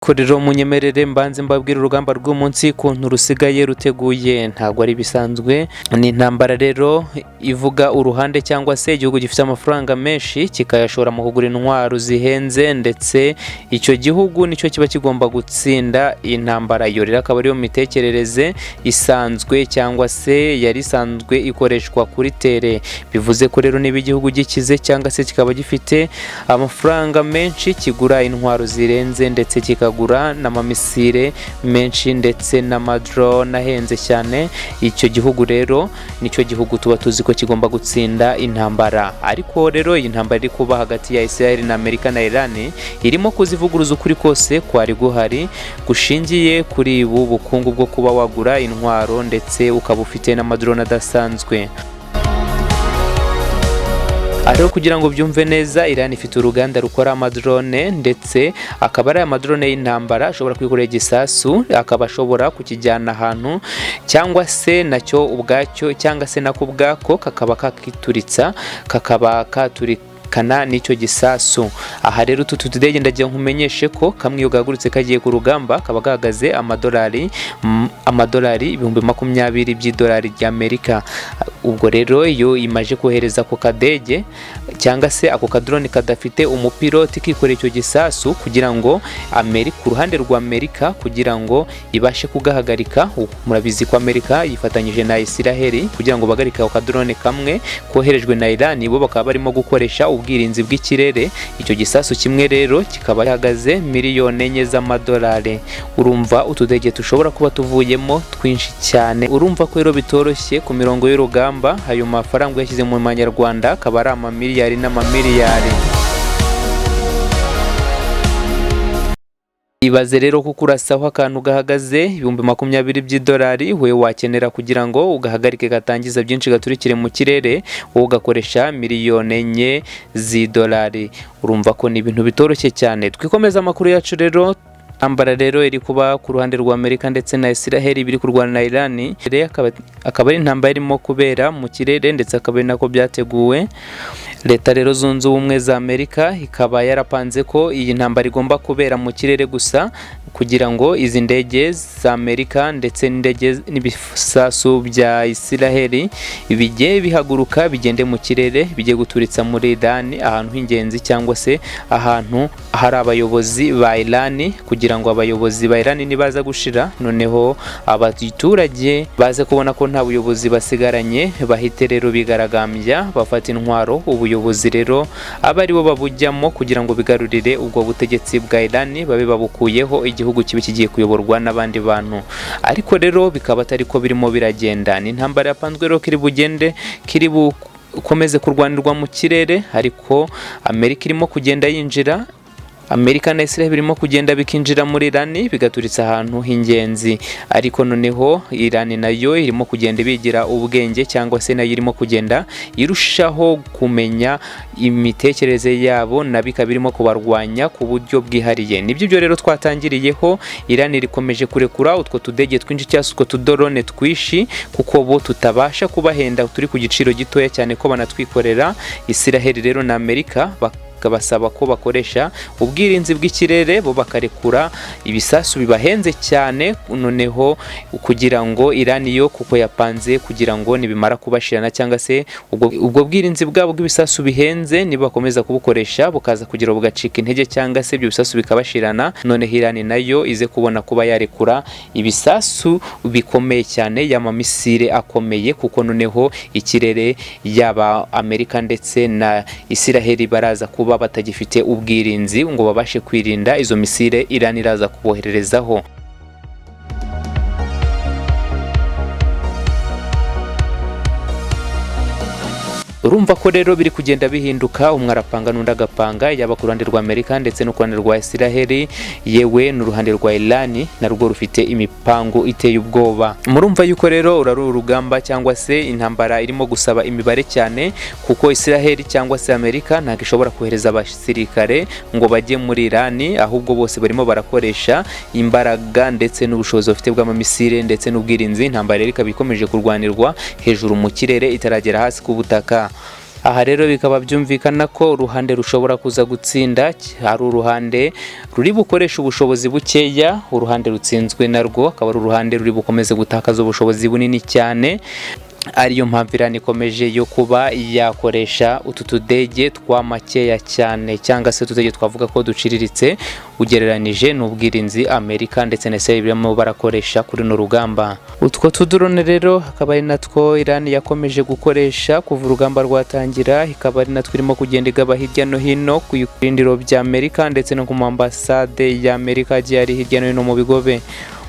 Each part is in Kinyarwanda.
Korero munyemerere mbanze mbabwira urugamba rw'umunsi kuntu rusigaye ruteguye ntabwo ari bisanzwe. Ni intambara rero ivuga uruhande cyangwa se igihugu gifite amafaranga menshi kikayashora mu kugura intwaro zihenze, ndetse icyo gihugu nicyo kiba kigomba gutsinda iyi ntambara. Iyo rero akaba ariyo mitekerereze isanzwe cyangwa se yari isanzwe ikoreshwa kuri tere. Bivuze ko rero niba igihugu gikize cyangwa se kikaba gifite amafaranga menshi kigura intwaro zirenze, ndetse kikagura n'amamisire menshi ndetse n'amadrone ahenze cyane. Icyo gihugu rero nicyo gihugu tuba tuzi ko kigomba gutsinda intambara. Ariko rero iyi ntambara iri kuba hagati ya Israel na Amerika na Iran irimo kuzivuguruza ukuri kose kwari guhari gushingiye kuri ubu bukungu bwo kuba wagura intwaro ndetse ukaba ufite n'amadrone adasanzwe. Ariho kugira ngo byumve neza, Iran ifite uruganda rukora amadrone, ndetse akaba ari amadrone y'intambara ashobora kwikorera igisasu akaba ashobora kukijyana ahantu, cyangwa se nacyo ubwacyo cyangwa se nako ubwako kakaba kakituritsa kakaba katurikana n'icyo gisasu. Aha rero utu tudege ndagiye nkumenyeshe ko kamwe iyo gahagurutse kagiye ku rugamba kaba gahagaze amadolari 20,000 by'idolari ry'Amerika. Ubwo rero iyo imaje kohereza ako kadege cyangwa se ako kadrone kadafite umupiloti kikorera icyo gisasu, kugira ngo Amerika, uruhande rwa Amerika, kugira ngo ibashe kugahagarika. Murabizi ko Amerika yifatanyije na Israel kugira ngo bagarike ako kadrone kamwe koherejwe na Iran, bo bakaba barimo gukoresha ubwirinzi bw'ikirere. Icyo gisasu kimwe rero kikaba gihagaze miliyoni 4 z'amadolari. Urumva utudege tushobora kuba tuvuyemo twinshi cyane. Urumva ko rero bitoroshye ku mirongo y'urugamba. Ayo mafaranga yashyize mu manyarwanda akaba ari amamiliyari n'amamiliyari. Ibaze rero kuko urasaho akantu gahagaze 20,000 by'idolari we wakenera kugira ngo ugahagarike gatangiza byinshi gaturikire mu kirere, wowe ugakoresha miliyoni 4 z'idolari. Urumva ko ni ibintu bitoroshye cyane. Twikomeza amakuru yacu rero. Ambara rero iri kuba ku ruhande rwa Amerika ndetse na Israel biri kurwana na Iran. Akaba ari intambara irimo kubera mu kirere, ndetse akaba ari nako byateguwe. Leta rero zunze ubumwe za Amerika ikaba yarapanze ko iyi ntambara igomba kubera mu kirere gusa, kugira ngo izi ndege za Amerika ndetse n'indege n'ibisasu bya Israel bijye bihaguruka bigende mu kirere bijye guturitsa muri Iran, ahantu h'ingenzi cyangwa se ahantu hari abayobozi ba Iran, kugira ngo abayobozi ba Iran nibaza gushira noneho abaturage baze kubona ko nta buyobozi basigaranye, bahite rero bigaragambya bafata intwaro. Ubuyobozi rero aba ari bo babujyamo kugira ngo bigarurire ubwo butegetsi bwa Iran, babe babukuyeho, igihugu kibe kigiye kuyoborwa n'abandi bantu. Ariko rero bikaba atari ko birimo biragenda. Ni intambara yapanzwe rero kiri bukomeze kurwanirwa mu kirere, ariko Amerika irimo kugenda yinjira. Amerika na Israel birimo kugenda bikinjira muri Iran bigaturitsa ahantu h'ingenzi. Ariko noneho Iran nayo irimo kugenda bigira ubwenge, cyangwa se nayo irimo kugenda irushaho kumenya imitekerereze yabo, nabika birimo kubarwanya ku buryo bwihariye. Nibyo byo rero twatangiriyeho. Iran rikomeje kurekura utwo tudege twinshi cyangwa utwo tudrone twishi, kuko bo tutabasha kubahenda, turi ku giciro gitoya cyane ko banatwikorera. Israel rero na Amerika basaba ko bakoresha ubwirinzi bw'ikirere, bo bakarekura ibisasu bibahenze cyane, noneho kugira ngo Iran yo kuko yapanze kugira ngo nibimara kubashirana, cyangwa se ubwo bwirinzi bwabo bw'ibisasu bihenze nibakomeza kubukoresha bukaza kugira bugacika intege, cyangwa se ibyo bisasu bikabashirana, noneho Iran nayo ize kubona kuba yarekura ibisasu bikomeye cyane, y'amamisire akomeye, kuko noneho ikirere yaba Amerika ndetse na Israel baraza kuba batagifite ubwirinzi ngo babashe kwirinda izo misile Iran iraza kubohererezaho. Urumva ko rero biri kugenda bihinduka, umwe arapanga n'undi agapanga, yaba ku ruhande rwa Amerika ndetse no ku ruhande rwa Israel, yewe n'uruhande rwa Iran narwo rufite imipango iteye ubwoba. Murumva yuko rero uraru urugamba cyangwa se intambara irimo gusaba imibare cyane, kuko Israel cyangwa se Amerika ntabwo ishobora kohereza abasirikare ngo bajye muri Iran, ahubwo bose barimo barakoresha imbaraga ndetse n'ubushobozi bafite bw'amamisire ndetse n'ubwirinzi. Intambara rero ikaba ikomeje kurwanirwa hejuru mu kirere itaragera hasi ku butaka. Aha rero bikaba byumvikana ko uruhande rushobora kuza gutsinda hari uruhande ruri bukoresha ubushobozi bukeya, uruhande rutsinzwe narwo akaba ari uruhande ruri bukomeze gutakaza ubushobozi bunini cyane. Ariyo mpamvu Iran ikomeje yo kuba yakoresha utu tudege twa makeya cyane cyangwa se tudege twavuga ko duciriritse ugereranije n'ubwirinzi Amerika ndetse na Israel birimo barakoresha kuri no rugamba. Utwo tudrone rero akaba ari natwo Iran yakomeje gukoresha kuva urugamba rwatangira, ikaba ari natwo irimo kugenda igaba hirya no hino ku birindiro bya Amerika ndetse no ku ambasade ya Amerika agiye ari hirya no hino mu bigobe.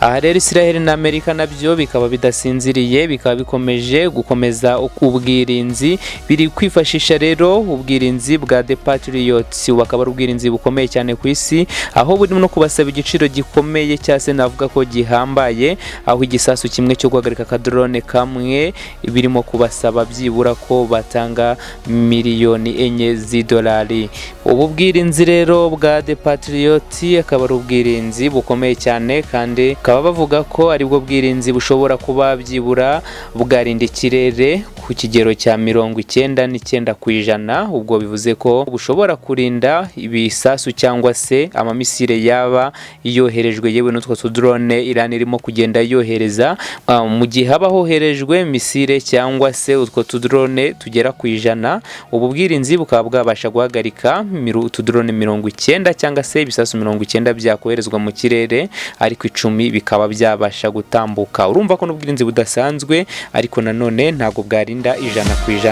Aha rero Israel na Amerika nabyo bikaba bidasinziriye, bikaba bikomeje gukomeza ubwirinzi, biri kwifashisha rero ubwirinzi bwa The Patriots, bakaba ari ubwirinzi bukomeye cyane ku isi, aho burimo no kubasaba igiciro gikomeye cyase navuga ko gihambaye, aho igisasu kimwe cyo guhagarika kadrone kamwe birimo kubasaba byibura ko batanga miliyoni 4 z'idolari. Ubu bwirinzi rero bwa The Patriots akaba ari ubwirinzi bukomeye cyane kandi bakaba bavuga ko aribwo bwirinzi bushobora kuba byibura bwarinda ikirere ku kigero cya 99%, ubwo bivuze ko bushobora kurinda ibisasu cyangwa se amamisire yaba yoherejwe yewe n'utwo tudrone Iran irimo kugenda yohereza, mu gihe haba hoherejwe misire cyangwa se utwo tudrone tugera ku 100, ubu bwirinzi bukaba bwabasha guhagarika utudrone 90 cyangwa se ibisasu 90 byakoherezwa mu kirere, ariko 10 bikaba byabasha gutambuka. Urumva ko n'ubwirinzi budasanzwe, ariko nanone ntago bwarinda 100%.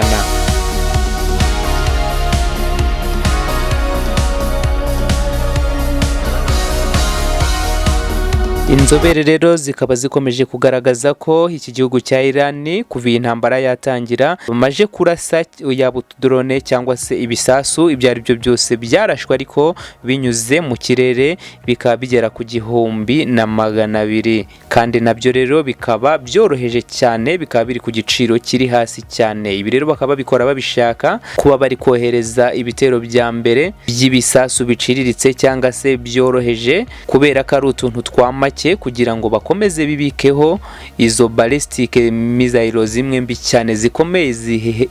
Inzobere rero zikaba zikomeje kugaragaza ko iki gihugu cya Iran kuva intambara yatangira bamaje kurasa yaba drone cyangwa se ibisasu ibyo ari byo byose byarashwe, ariko binyuze mu kirere bikaba bigera ku 1,200, kandi nabyo rero bikaba byoroheje cyane, bikaba biri ku giciro kiri hasi cyane. Ibi rero bakaba bikora babishaka kuba bari kohereza ibitero bya mbere by'ibisasu biciriritse cyangwa se byoroheje, kubera ko ari utuntu twamake kugira ngo bakomeze bibikeho izo ballistic missile zimwe mbi cyane zikomeye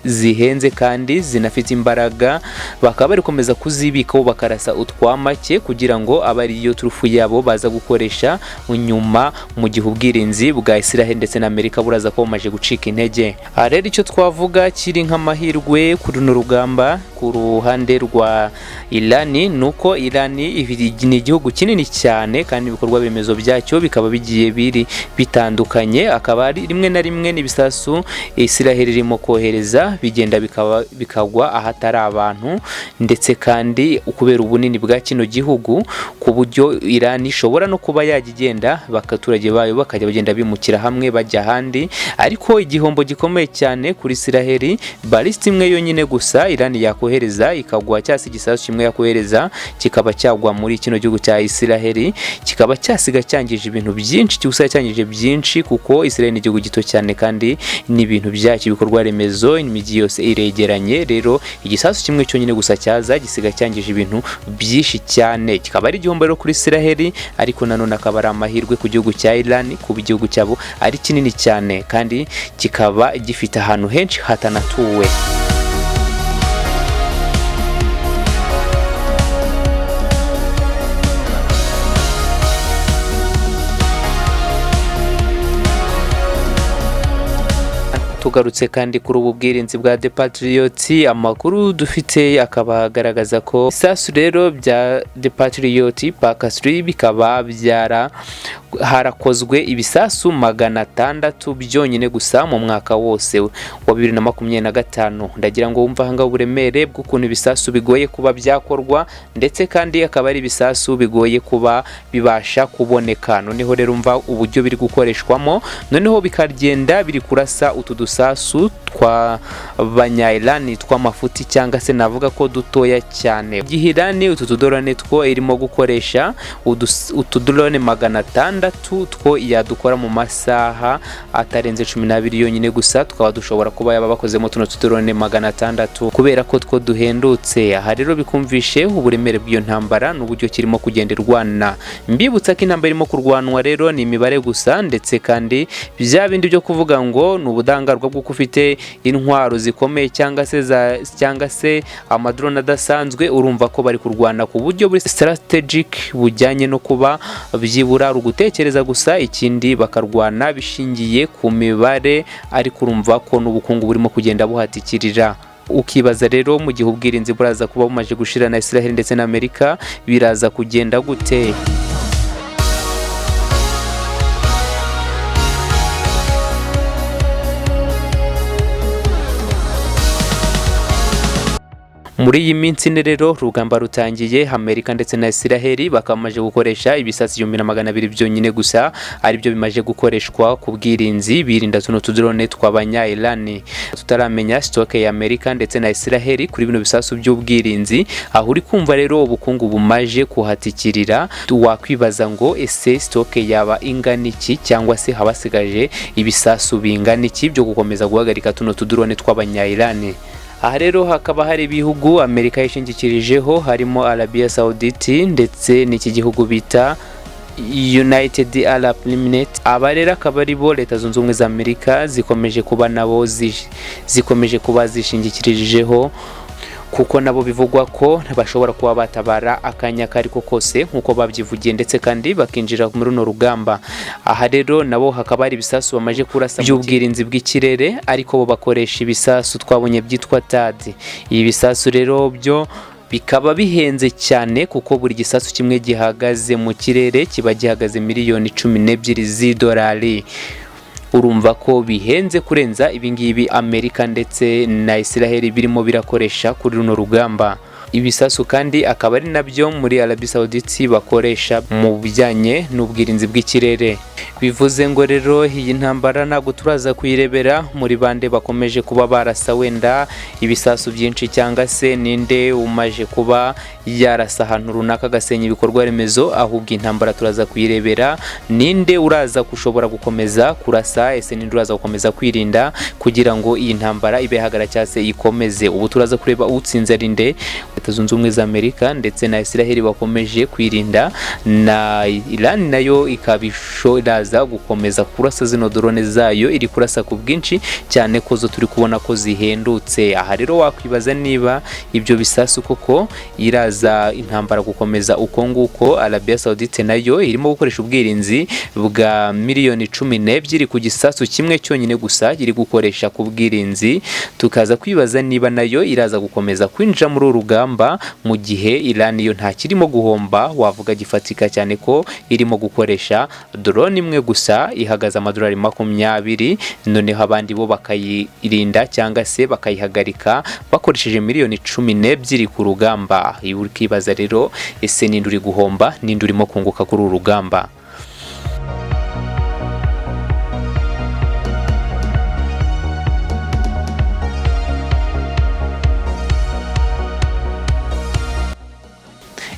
zihenze kandi zinafite imbaraga, bakaba bari komeza kuzibikaho bakarasa utwamake kugira ngo abariyo turufu yabo baza gukoresha nyuma mu gihe ubwirinzi bwa Israel ndetse na Amerika buraza ko bumaje gucika intege. Rero icyo twavuga kiri nk'amahirwe kuri no rugamba ku ruhande rwa Iran nuko Iran ni igihugu kinini cyane kandi ibikorwa bimezo byacyo bikaba bigiye biri bitandukanye, akaba ari rimwe na rimwe n'ibisasu Israel irimo kohereza bigenda bikagwa ahatari abantu, ndetse kandi ukubera ubunini bwa kino gihugu ku buryo Iran ishobora no kuba yagigenda bakaturage bayo bakajya bagenda bimukira hamwe bajya handi, ariko igihombo gikomeye cyane kuri Israel, ballistic imwe yonyine gusa Iran yakohereza ikagwa, cyase igisasu kimwe yakohereza kikaba cyagwa muri kino gihugu cya Israel, kikaba cyasiga cyangije ibintu byinshi, cyusa cyangije byinshi, kuko Israel ni igihugu gito cyane kandi n'ibintu byacyo bikorwa remezo imijyi yose iregeranye. Rero igisasu kimwe cyonyine gusa cyaza gisiga cyangije ibintu byinshi cyane, kikaba ari igihombo rero kuri Israel, ariko nanone akaba ari amahirwe ku gihugu cya Iran kuba igihugu cyabo ari kinini cyane kandi kikaba gifite ahantu henshi hatanatuwe. Tugarutse kandi kuri ubu bwirinzi bwa The Patriots, amakuru dufite akaba agaragaza ko isasu rero bya The Patriot Park 3 bikaba harakozwe ibisasu 600 byonyine gusa mu mwaka wose wa 2025. Ndagira ngo wumva hanga uburemere bw'ukuntu ibisasu bigoye kuba byakorwa, ndetse kandi akaba ari ibisasu bigoye kuba bibasha kuboneka. Noneho rero umva uburyo biri gukoreshwamo, noneho bikagenda biri kurasa utudusasu twa banya-Iran tw'amafuti cyangwa se navuga ko dutoya cyane. Iran utu tudrone two irimo gukoresha utudrone 500 6 two yadukora mu masaha atarenze 12 yonyine gusa, tukaba dushobora kuba yaba bakozemo tuno drone 600 kubera ko two duhendutse. Aha rero bikumvishe uburemere bw'iyo ntambara n'uburyo kirimo kugenda irwana. Mbibutsa ko intambara irimo kurwanwa rero ni imibare gusa, ndetse kandi bya bindi byo kuvuga ngo ni ubudangarwa bwo kufite intwaro zikomeye cyangwa se amadrone adasanzwe, urumva ko bari kurwana ku buryo buri strategic bujyanye no kuba byibura ugutekereza gusa, ikindi bakarwana bishingiye ku mibare, ariko urumva ko n'ubukungu burimo kugenda buhatikirira. Ukibaza rero mu gihe ubwirinzi buraza kuba bumaje gushira na Israel ndetse na Amerika biraza kugenda gute? Muri iyi minsi rero urugamba rutangiye, Amerika ndetse na Israel bakamaje gukoresha ibisasi 1200 byonyine gusa, ari byo bimaje gukoreshwa ku bwirinzi birinda tuno drone tw'abanya Iran. Tutaramenya stoke ya Amerika ndetse na Israel kuri bino bisasu by'ubwirinzi, aho uri kumva rero ubukungu bumaje kuhatikirira. Wakwibaza ngo ese stoke yaba ingana iki, cyangwa se habasigaje ibisasu bingana iki byo gukomeza guhagarika tuno drone tw'abanya Iran. Aha rero hakaba hari ibihugu Amerika yishingikirijeho, harimo Arabia Saudite ndetse n'iki gihugu bita United Arab Emirates. Aba rero akaba ari bo Leta Zunze Ubumwe za Amerika zikomeje kuba nabo zikomeje kuba zishingikirijeho, kuko nabo bivugwa ko bashobora kuba batabara akanya kariko kose nkuko babyivugiye, ndetse kandi bakinjira muri runo rugamba. Aha rero nabo hakaba hari ibisasu bamaje kurasa by'ubwirinzi bw'ikirere, ariko bo bakoresha ibisasu twabonye byitwa THAAD. Ibi bisasu rero byo bikaba bihenze cyane, kuko buri gisasu kimwe gihagaze mu kirere kiba gihagaze miliyoni 12 z'idolari. Urumva ko bihenze kurenza ibingibi Amerika ndetse na Israel birimo birakoresha kuri runo rugamba. Ibisasu kandi akaba ari nabyo muri Arabia Saudite bakoresha mu bijyanye n'ubwirinzi bw'ikirere. Bivuze ngo rero iyi ntambara ntabwo turaza kuyirebera muri bande bakomeje kuba barasa wenda ibisasu byinshi, cyangwa se ninde umaje kuba yarasa ahantu runaka gasenya ibikorwa remezo, ahubwo intambara turaza kuyirebera ninde uraza kushobora gukomeza kurasa, ese ninde uraza gukomeza kwirinda kugira ngo iyi ntambara ibe hagara cyase ikomeze. Ubu turaza kureba utsinze ari nde. Leta Zunze Ubumwe za Amerika ndetse na Israel bakomeje kwirinda, na Iran nayo ikabishobora gukomeza kurasa zino drone zayo, iri kurasa ku bwinshi cyane ko zo turi kubona ko zihendutse. Aha rero wakwibaza niba ibyo bisasu koko iraza intambara gukomeza uko nguko. Arabia Saudite nayo irimo gukoresha ubwirinzi bwa miliyoni 12 ku gisasu kimwe cyonyine gusa iri gukoresha ku bwirinzi. Tukaza kwibaza niba nayo iraza gukomeza kwinjira muri urugamba, mu gihe Iran yo nta kirimo guhomba, wavuga gifatika cyane ko irimo gukoresha drone imwe gusa ihagaze amadolari 20, noneho abandi bo bakayirinda cyangwa se bakayihagarika bakoresheje miliyoni 12 ku rugamba. Ukibaza rero ese ninde uri guhomba, ninde urimo kunguka kuri uru rugamba?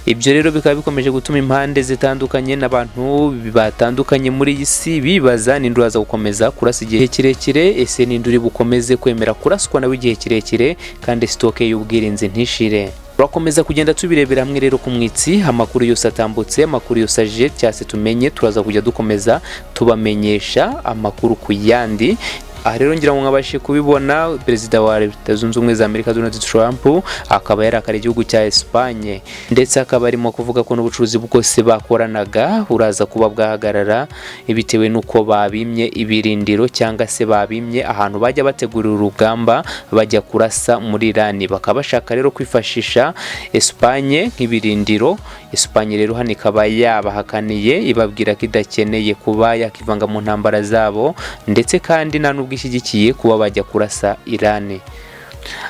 Ibyo rero bikaba bikomeje gutuma impande zitandukanye n'abantu batandukanye muri iyi si bibaza ninde uraza gukomeza kurasa igihe kirekire, ese ninde uri bukomeze kwemera kuraswa nawe igihe kirekire kandi stoke y'ubwirinzi ntishire. Turakomeza kugenda tubirebera hamwe rero ku mwitsi, amakuru yose atambutse, amakuru yose aje cyase tumenye, turaza kujya dukomeza tubamenyesha amakuru ku yandi. Aha rero ngira ngo nkabashe kubibona, Perezida wa Leta Zunze Ubumwe za Amerika Donald Trump akaba yarakara igihugu cya Espagne, ndetse akaba arimo kuvuga ko n'ubucuruzi bwose bakoranaga uraza kuba bwahagarara bitewe nuko babimye ibirindiro cyangwa se babimye ahantu bajya bategurira urugamba bajya kurasa muri Iran. Bakaba bashaka rero kwifashisha Espagne nk'ibirindiro. Espagne rero hano ikaba yabahakaniye ibabwira ko idakeneye kuba yakivanga mu ntambara zabo, ndetse kandi nta n'ubwo ishyigikiye kuba bajya kurasa Iran.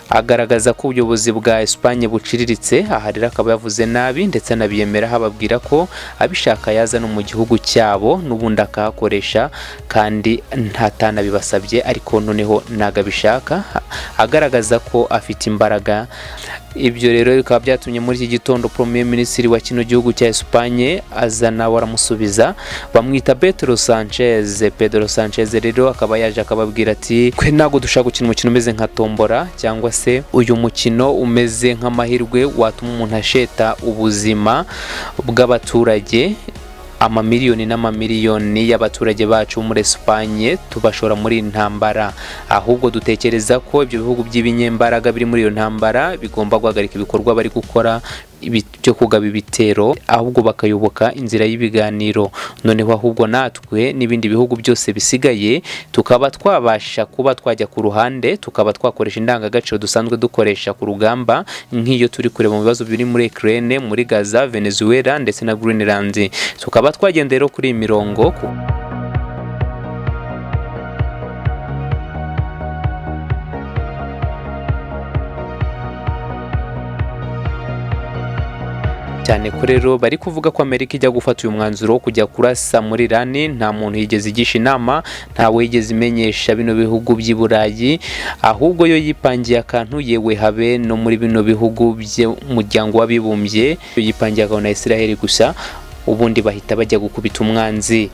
agaragaza ko ubuyobozi bwa Espagne buciriritse. Aha rero akaba yavuze nabi ndetse anabiyemera, hababwira ko abishaka yaza no mu gihugu cyabo n'ubundi akahakoresha kandi ntatanabibasabye, ariko noneho ntago abishaka, agaragaza ko afite imbaraga. Ibyo rero bikaba byatumye muri iki gitondo Premier Ministre wa kino gihugu cya Espagne azana waramusubiza, bamwita Pedro Sanchez rero akaba yaje akababwira ati kwe ntago dushaka gukina umukino umeze nka tombora, cyangwa se uyu mukino umeze nk'amahirwe watuma umuntu asheta ubuzima bw'abaturage, amamiliyoni n'amamiliyoni y'abaturage bacu muri Espagne tubashora muri intambara. Ahubwo dutekereza ko ibyo bihugu by'ibinyembaraga biri muri iyo ntambara bigomba guhagarika ibikorwa bari gukora byo kugaba ibitero, ahubwo bakayoboka inzira y'ibiganiro. Noneho ahubwo natwe n'ibindi bihugu byose bisigaye tukaba twabasha kuba twajya ku ruhande, tukaba twakoresha indangagaciro dusanzwe dukoresha ku rugamba, nk'iyo turi kureba mu bibazo biri muri Ukraine, muri Gaza, Venezuela ndetse na Greenland. Tukaba twagenda rero kuri imirongo cyane ko rero bari kuvuga ko Amerika ijya gufata uyu mwanzuro wo kujya kurasa muri Iran. Nta muntu yigeze igisha inama, ntawe yigeze imenyesha bino bihugu by'i Burayi, ahubwo yo yipangiye akantu, yewe habe no muri bino bihugu by'umuryango w'abibumbye yipangiye akantu na Israel gusa, ubundi bahita bajya gukubita umwanzi.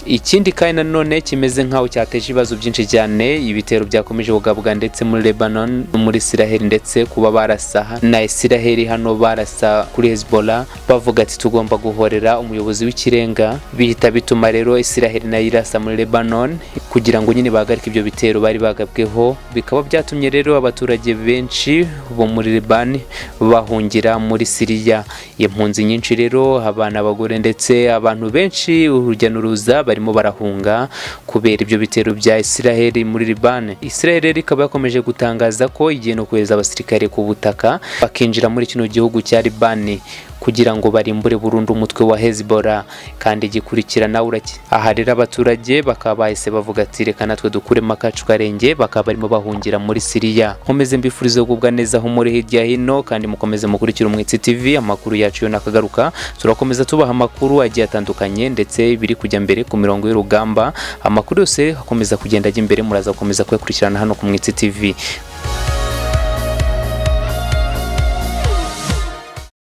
Ikindi kandi nanone kimeze nkaho cyateje ibibazo byinshi cyane, ibitero byakomeje kugabwa ndetse muri Lebanon, muri Israel, ndetse kuba barasa na Israel hano barasa kuri Hezbollah bavuga ati tugomba guhorera umuyobozi w'ikirenga, bihita bituma rero Israel nayo irasa muri Lebanon kugira ngo nyine bahagarike ibyo bitero bari bagabweho. Bikaba byatumye rero abaturage benshi bo muri Lebanon bahungira muri Syria. Impunzi nyinshi rero, abana, abagore ndetse abantu benshi, urujya n'uruza barimo barahunga kubera ibyo bitero bya Israel muri Liban. Israel ikaba yakomeje gutangaza ko igiye no kohereza abasirikare ku butaka bakinjira muri kino gihugu cya Liban kugira ngo barimbure burundu umutwe wa Hezbollah, kandi gikurikirana uraki. Aha rero abaturage bakaba bahise bavuga ati reka natwe dukuremo akacu karenge, bakaba barimo bahungira muri Syria. Nkomeze mbifurize kugubwa neza aho muri hirya hino, kandi mukomeze mukurikira Umwitsi TV. Amakuru yacu yo nakagaruka, turakomeza tubaha amakuru agiye atandukanye ndetse biri kujya mbere ku mirongo y'urugamba. Amakuru yose akomeza kugenda ajya imbere, muraza gukomeza kuyakurikirana hano ku Umwitsi TV.